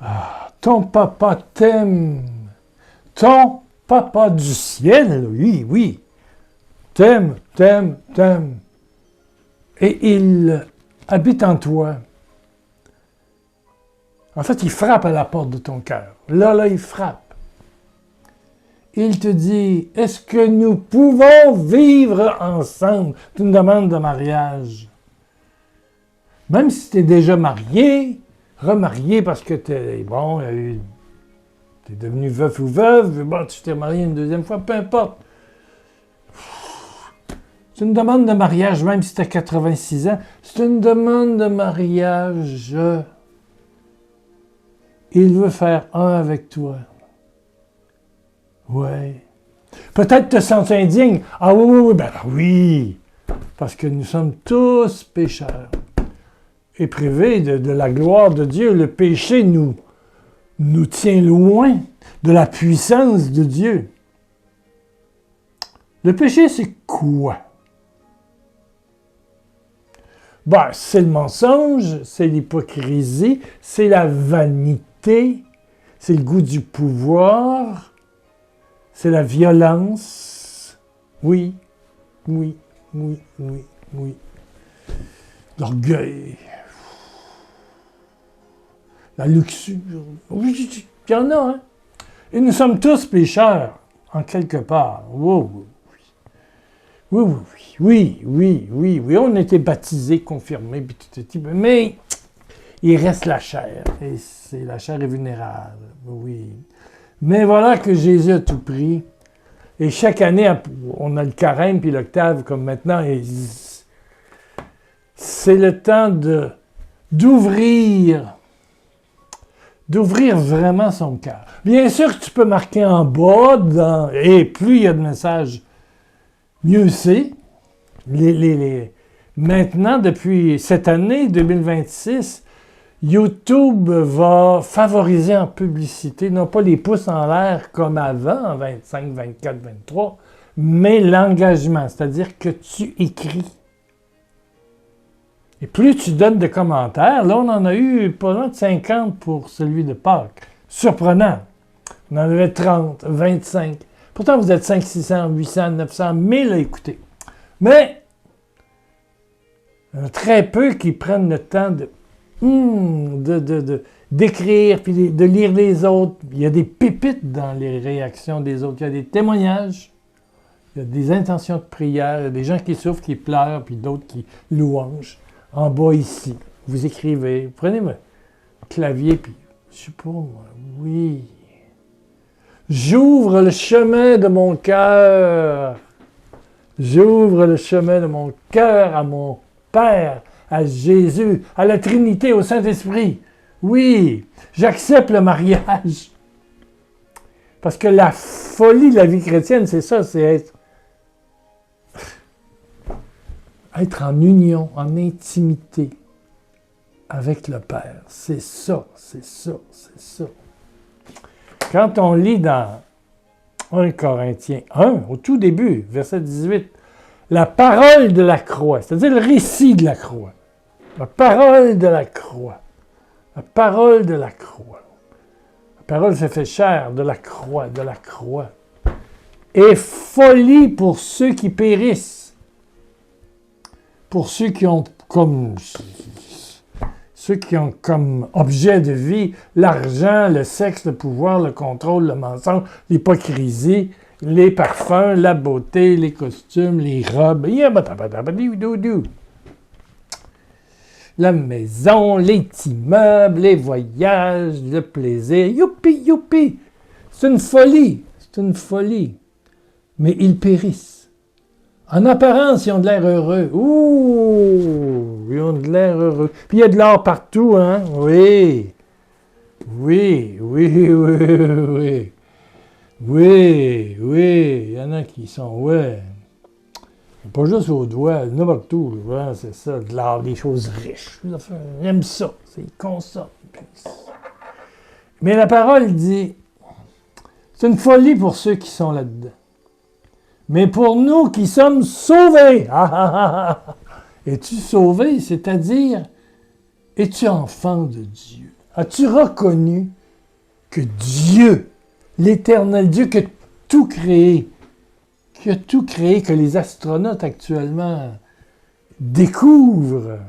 Ah, ton papa t'aime. Ton papa du ciel, oui, oui, t'aime, t'aime, t'aime. Et il habite en toi. En fait, il frappe à la porte de ton cœur. Là, il frappe. Il te dit, est-ce que nous pouvons vivre ensemble? C'est une demande de mariage. Même si tu es déjà marié, remarié parce que tu es devenu veuf ou veuve, bon, tu t'es marié une deuxième fois, peu importe. C'est une demande de mariage, même si tu as 86 ans. C'est une demande de mariage. Il veut faire un avec toi. Oui. Peut-être te sens indigne. Ah oui, oui, oui, ben oui. Parce que nous sommes tous pécheurs. Et privés de la gloire de Dieu. Le péché nous tient loin de la puissance de Dieu. Le péché, c'est quoi? Ben, c'est le mensonge, c'est l'hypocrisie, c'est la vanité, c'est le goût du pouvoir, c'est la violence. Oui, oui, oui, oui, oui. L'orgueil. La luxure. Oui, il y en a, hein? Et nous sommes tous pécheurs, en quelque part. Wow. Oui, oui, oui, oui, oui, oui, on a été baptisés, confirmés, puis tout, mais il reste la chair, et la chair est vulnérable, oui. Mais voilà que Jésus a tout pris, et chaque année, on a le carême puis l'octave, comme maintenant, et c'est le temps d'ouvrir vraiment son cœur. Bien sûr que tu peux marquer en bas, et plus il y a de messages, mieux c'est. Maintenant, depuis cette année 2026, YouTube va favoriser en publicité, non pas les pouces en l'air comme avant, en 25, 24, 23, mais l'engagement, c'est-à-dire que tu écris. Et plus tu donnes de commentaires, là on en a eu pas loin de 50 pour celui de Pâques. Surprenant. On en avait 30, 25. Pourtant, vous êtes 500, 600, 800, 900, 1000 à écouter. Mais, il y en a très peu qui prennent le temps d'écrire, puis de lire les autres. Il y a des pépites dans les réactions des autres. Il y a des témoignages, il y a des intentions de prière, il y a des gens qui souffrent, qui pleurent, puis d'autres qui louangent. En bas ici, vous écrivez, vous prenez le clavier, puis je sais pas moi, oui. J'ouvre le chemin de mon cœur. J'ouvre le chemin de mon cœur à mon Père, à Jésus, à la Trinité, au Saint-Esprit. Oui, j'accepte le mariage. Parce que la folie de la vie chrétienne, c'est ça, c'est être en union, en intimité avec le Père. C'est ça, c'est ça, c'est ça. Quand on lit dans 1 Corinthiens 1, au tout début, verset 18, la parole de la croix, c'est-à-dire le récit de la croix. La parole de la croix. La parole de la croix. La parole se fait chair de la croix, de la croix. Et folie pour ceux qui périssent. Pour ceux qui ont comme objet de vie l'argent, le sexe, le pouvoir, le contrôle, le mensonge, l'hypocrisie, les parfums, la beauté, les costumes, les robes, la maison, les petits meubles, les voyages, le plaisir. Youpi, youpi! C'est une folie, c'est une folie. Mais ils périssent. En apparence, ils ont de l'air heureux. Ouh! Ils ont de l'air heureux. Puis il y a de l'or partout, hein? Oui. Oui, oui, oui, oui. Oui, oui. Il y en a qui sont, ouais. Pas juste aux doigts, il y en a partout. Ouais, c'est ça, de l'or, des choses riches. J'aime ça. Ils consomment. Mais la parole dit, c'est une folie pour ceux qui sont là-dedans. Mais pour nous qui sommes sauvés, es-tu sauvé? C'est-à-dire, es-tu enfant de Dieu? As-tu reconnu que Dieu, l'éternel Dieu qui a tout créé, que les astronautes actuellement découvrent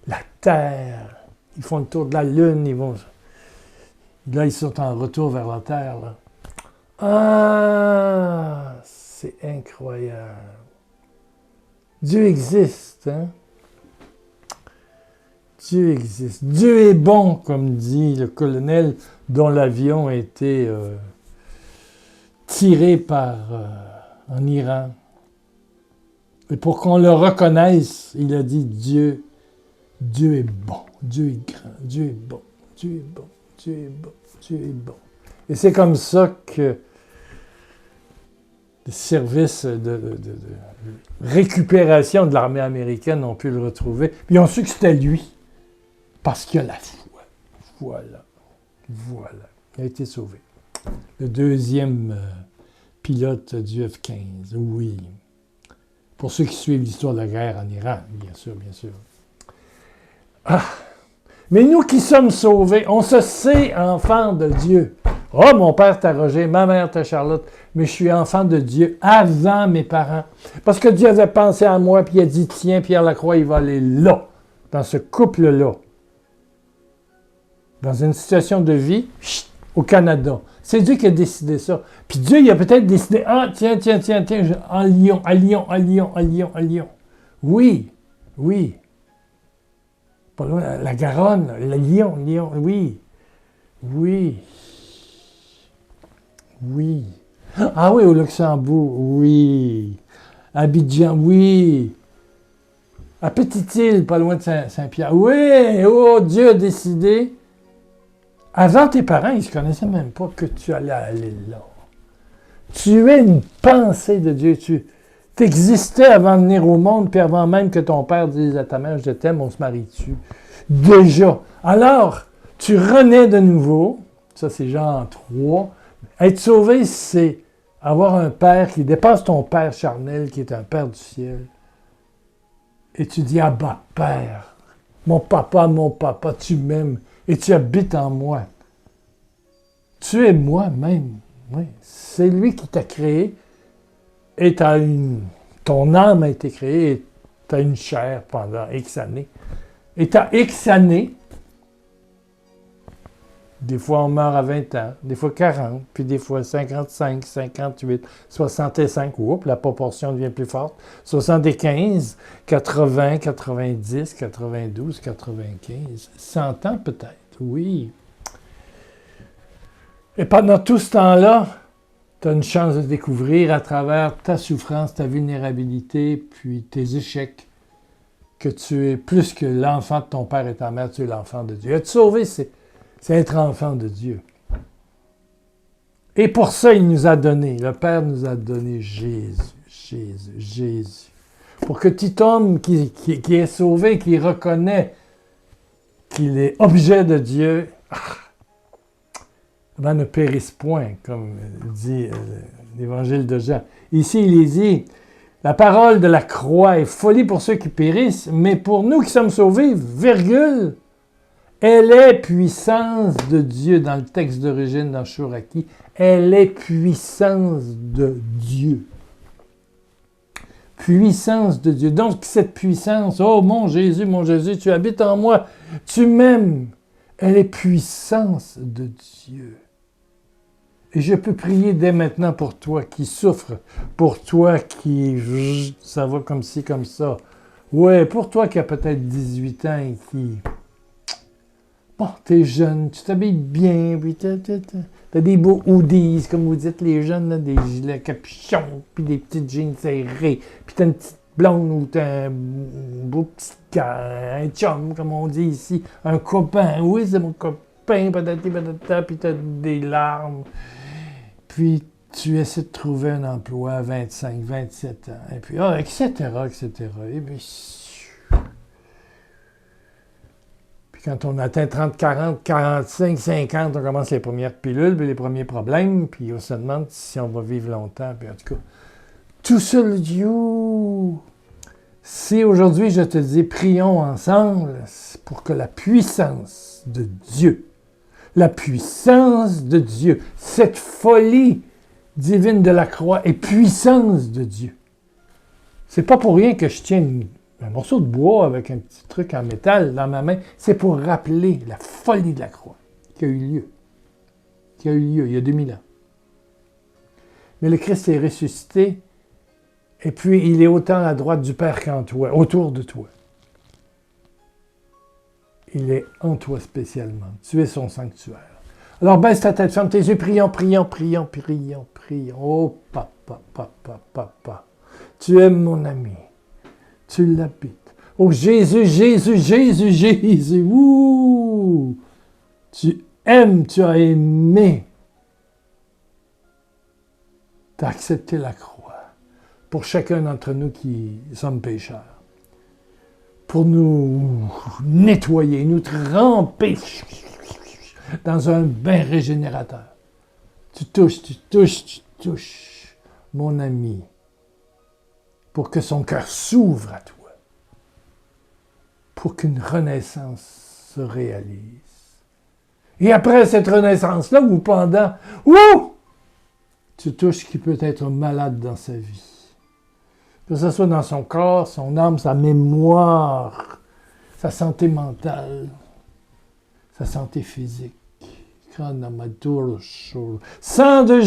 la Terre, ils font le tour de la Lune, là ils sont en retour vers la Terre. Là. Ah, c'est incroyable. Dieu existe, hein? Dieu existe. Dieu est bon, comme dit le colonel dont l'avion a été tiré en Iran. Et pour qu'on le reconnaisse, il a dit Dieu est bon, Dieu est grand, Dieu est bon, Dieu est bon, Dieu est bon, Dieu est bon. Et c'est comme ça que les services de récupération de l'armée américaine ont pu le retrouver. Puis ils ont su que c'était lui. Parce qu'il a la foi. Voilà. Il a été sauvé. Le deuxième pilote du F-15, oui. Pour ceux qui suivent l'histoire de la guerre en Iran, bien sûr. Ah! Mais nous qui sommes sauvés, on se sait enfant de Dieu. Oh, mon père t'a Roger, ma mère t'a Charlotte, mais je suis enfant de Dieu avant mes parents. Parce que Dieu avait pensé à moi, puis il a dit, tiens, Pierre Lacroix, il va aller là, dans ce couple-là. Dans une situation de vie, au Canada. C'est Dieu qui a décidé ça. Puis Dieu, il a peut-être décidé, tiens, à Lyon. Oui. Pas loin, la Garonne, Lyon, oui. Ah oui, au Luxembourg, oui. Abidjan, oui. À Petite-Île, pas loin de Saint-Pierre. Oui, oh, Dieu a décidé. Avant tes parents, ils ne se connaissaient même pas que tu allais aller là. Tu es une pensée de Dieu. Tu existais avant de venir au monde, puis avant même que ton père dise à ta mère, je t'aime, on se marie dessus. Déjà. Alors, tu renais de nouveau. Ça, c'est Jean 3. Être sauvé, c'est avoir un père qui dépasse ton père charnel, qui est un père du ciel. Et tu dis, Abba, Père, mon papa, tu m'aimes. Et tu habites en moi. Tu es moi-même. Oui. C'est lui qui t'a créé. Et ton âme a été créée. Et tu as une chair pendant X années. Et tu as X années. Des fois, on meurt à 20 ans. Des fois, 40. Puis des fois, 55, 58, 65. Oups, la proportion devient plus forte. 75, 80, 90, 92, 95. 100 ans peut-être. Oui. Et pendant tout ce temps-là, tu as une chance de découvrir à travers ta souffrance, ta vulnérabilité, puis tes échecs, que tu es plus que l'enfant de ton père et ta mère, tu es l'enfant de Dieu. Être sauvé, c'est être enfant de Dieu. Et pour ça, il nous a donné, le Père nous a donné Jésus. Pour que tout homme qui est sauvé, qui reconnaît qu'il est objet de Dieu, ne périsse point, comme dit l'Évangile de Jean. Ici, il est dit, la parole de la croix est folie pour ceux qui périssent, mais pour nous qui sommes sauvés, virgule, elle est puissance de Dieu, dans le texte d'origine dans Chouraki, elle est puissance de Dieu. Puissance de Dieu. Donc, cette puissance, oh mon Jésus, tu habites en moi, tu m'aimes, elle est puissance de Dieu. Et je peux prier dès maintenant pour toi qui souffre, pour toi qui, ça va comme ci, comme ça. Ouais, pour toi qui a peut-être 18 ans et qui, bon, t'es jeune, tu t'habilles bien, puis t'as des beaux hoodies, comme vous dites les jeunes, là, des gilets capuchons, puis des petites jeans serrées, puis t'as une petite blonde ou t'as un beau petit gars, un chum, comme on dit ici, un copain, oui, c'est mon copain, puis t'as des larmes. Puis tu essaies de trouver un emploi à 25, 27 ans, et puis, etc. Et puis quand on atteint 30, 40, 45, 50, on commence les premières pilules, puis les premiers problèmes, puis on se demande si on va vivre longtemps, puis en tout cas, tout ça, le Dieu, Si aujourd'hui je te dis prions ensemble, c'est pour que la puissance de Dieu, cette folie divine de la croix et puissance de Dieu. C'est pas pour rien que je tiens un morceau de bois avec un petit truc en métal dans ma main. C'est pour rappeler la folie de la croix qui a eu lieu. Il y a 2000 ans. Mais le Christ est ressuscité et puis il est autant à droite du Père qu'en toi, autour de toi. Il est en toi spécialement. Tu es son sanctuaire. Alors baisse ta tête, ferme tes yeux, prions. Oh papa. Tu es mon ami. Tu l'habites. Oh Jésus. Ouh! Tu aimes, tu as aimé. Tu as accepté la croix pour chacun d'entre nous qui sommes pécheurs. Pour nous nettoyer, nous tremper dans un bain régénérateur. Tu touches, mon ami, pour que son cœur s'ouvre à toi, pour qu'une renaissance se réalise. Et après cette renaissance-là, ou pendant, tu touches ce qui peut être malade dans sa vie. Que ce soit dans son corps, son âme, sa mémoire, sa santé mentale, sa santé physique. Sang de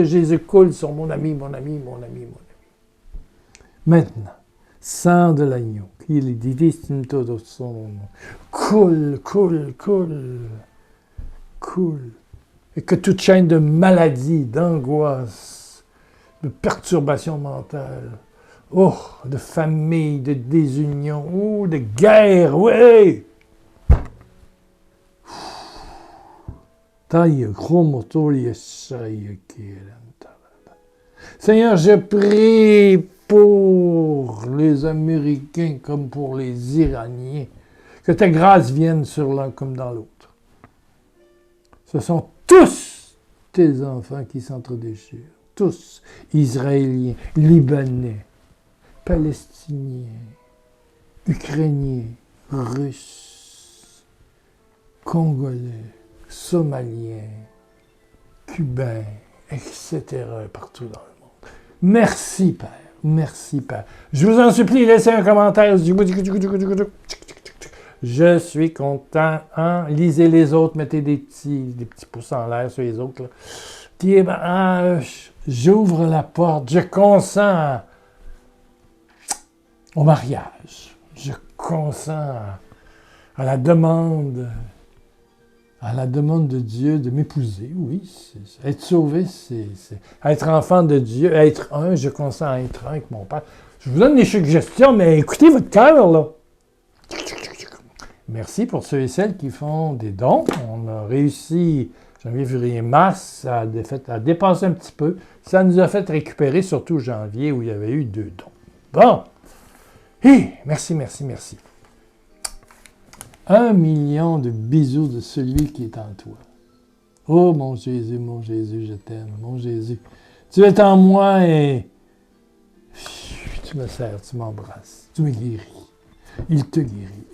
Jésus coule sur mon ami. Maintenant, sang de l'agneau, coule. Et que toute chaîne de maladie, d'angoisse, de perturbation mentale, de famille, de désunion, de guerre, oui! Seigneur, je prie pour les Américains comme pour les Iraniens, que ta grâce vienne sur l'un comme dans l'autre. Ce sont tous tes enfants qui s'entredéchirent, tous, Israéliens, Libanais, Palestiniens, Ukrainiens, Russes, Congolais, Somaliens, Cubains, etc., partout dans le monde. Merci, Père. Je vous en supplie, laissez un commentaire. Je suis content. Lisez les autres, mettez des petits pouces en l'air sur les autres. J'ouvre la porte, je consens au mariage. Je consens à la demande de Dieu de m'épouser. Oui, être sauvé, c'est être enfant de Dieu, être un, je consens à être un avec mon Père. Je vous donne des suggestions, mais écoutez votre cœur, là. Merci pour ceux et celles qui font des dons. On a réussi, janvier, février, mars, à dépasser un petit peu. Ça nous a fait récupérer, surtout janvier, où il y avait eu 2 dons. Bon. Merci. 1 million de bisous de celui qui est en toi. Oh, mon Jésus, je t'aime. Mon Jésus, tu es en moi et tu me serres, tu m'embrasses, tu me guéris. Il te guérit.